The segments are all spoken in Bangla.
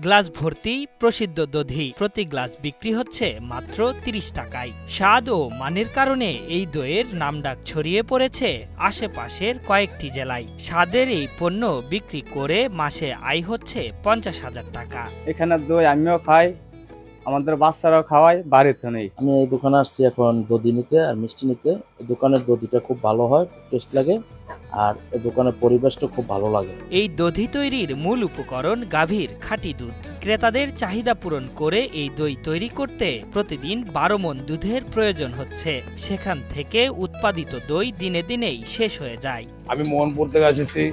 গ্লাস ভর্তি প্রসিদ্ধ দধি প্রতি গ্লাস বিক্রি হচ্ছে মাত্র ৩০ টাকায়। স্বাদ ও মানের কারণে এই দইয়ের নামডাক ছড়িয়ে পড়েছে আশেপাশের কয়েকটি জেলায়। স্বাদের এই পণ্য বিক্রি করে মাসে আয় হচ্ছে ৫০,০০০ টাকা। এখানে দই আমিও খাই, আমাদের বাচ্চারাও খাওয়াই, বাড়িতে নেই। আমি এই দোকানে আসছি এখন দধি নিতে আর মিষ্টি নিতে। এই দোকানের দধিটা খুব ভালো হয়, টেস্ট লাগে, আর এই দোকানের পরিবেশটা খুব ভালো লাগে। এই দধি তৈরির মূল উপকরণ গাভীর খাঁটি দুধ। ক্রেতাদের চাহিদা পূরণ করে এই দই তৈরি করতে প্রতিদিন ১২ মণ দুধের প্রয়োজন হচ্ছে। সেখান থেকে উৎপাদিত দই দিনে দিনেই শেষ হয়ে যায়। আমি মোহনপুর থেকে এসেছি,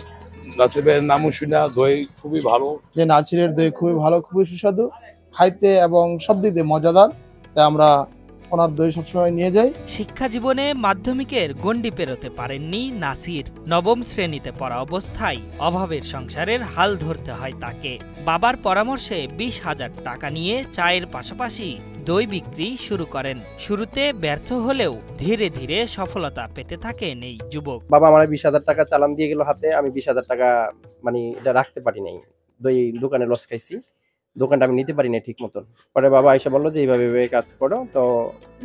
নাসিরের নাম শুনে দই খুবই ভালো। যে নাসিরের দই খুবই ভালো, খুবই সুস্বাদু খাইতে এবং সব দিক দিয়ে মজাদার, তাই আমরা ওনার দই সবসময় নিয়ে যাই। শিক্ষা জীবনে মাধ্যমিকের গণ্ডি পেরোতে পারেননি নাসির। নবম শ্রেণীতে পড়া অবস্থায় অভাবের সংসারের হাল ধরতে হয় তাকে। বাবার পরামর্শে ২০,০০০ টাকা নিয়ে চায়ের পাশাপাশি দই বিক্রি শুরু করেন। শুরুতে ব্যর্থ হলেও ধীরে ধীরে সফলতা পেতে থাকেন এই যুবক। বাবা আমার ২০,০০০ টাকা চালান দিয়ে গেল হাতে, আমি ২০,০০০ টাকা এটা রাখতে পারি নাই। দই দোকানে লস খাইছি, দোকানটা আমি নিতে পারি না ঠিক মতন। পরে বাবা এসে বললো যে এইভাবে কাজ করো, তো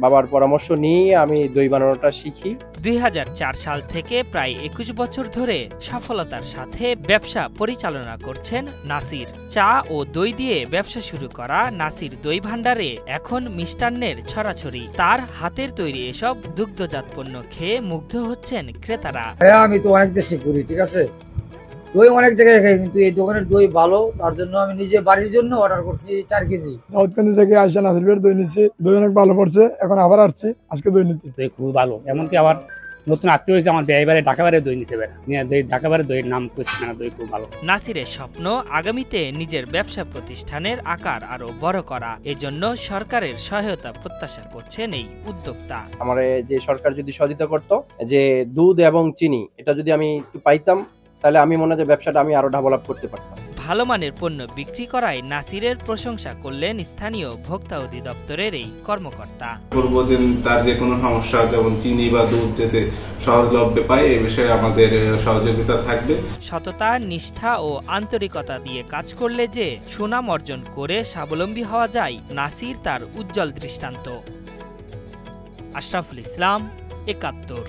বাবার পরামর্শ নিয়ে আমি দই বানানোটা শিখি। ২০০৪ সাল থেকে প্রায় ২১ বছর ধরে সফলতার সাথে ব্যবসা পরিচালনা করছেন নাসির। চা ও দই দিয়ে ব্যবসা শুরু করা নাসির দই ভান্ডারে এখন মিষ্টান্নের ছড়াছড়ি। তার হাতের তৈরি এসব দুগ্ধজাত পণ্য খেয়ে মুগ্ধ হচ্ছেন ক্রেতারা। আমি তো অনেক দেশে ঘুরি, ঠিক আছে, দই অনেক জায়গায় খাই, কিন্তু এই দোকানের দই ভালো, তার জন্য আমি নিজে বাড়ির জন্য অর্ডার করছি ৪ কেজি। দাউদকান্দি থেকে আইসা নাসিরের দই নিচ্ছি, দই অনেক ভালো পড়ছে, এখন আবার আসছি আজকে দই নিতে। দই খুব ভালো, এমনকি আবার নতুন আত্মীয় হয়েছে আমার এবারে ঢাকাবারে দই নিছে, ঢাকাবারে দইয়ের নাম করছে না, দই খুব ভালো। নাসিরের স্বপ্ন আগামীতে নিজের ব্যবসা প্রতিষ্ঠানের আকার আরো বড় করা। এজন্য সরকারের সহায়তা প্রত্যাশা করছেন এই উদ্যোক্তা। আমার যে সরকার যদি সহযোগিতা করতো, যে দুধ এবং চিনি এটা যদি আমি একটু পাইতাম, তাহলে আমি মনে হয় ব্যবসাটা আমি আরো ডেভেলপ করতে পারতাম। ভালো মানের পণ্য বিক্রি করায় নাসিরের প্রশংসা করলেন স্থানীয় ভোক্তা অধিদপ্তরের এই কর্মকর্তা। বলবো যে তার যে কোনো সমস্যা, যেমন চিনি বা দুধ যাতে সহজলভ্যে পায়, এই বিষয়ে আমাদের সহযোগিতা থাকবে। সততা, নিষ্ঠা ও আন্তরিকতা দিয়ে কাজ করলে যে সুনাম অর্জন করে স্বাবলম্বী হওয়া যায়, নাসির তার উজ্জ্বল দৃষ্টান্ত। আশরাফুল ইসলাম, ৭১।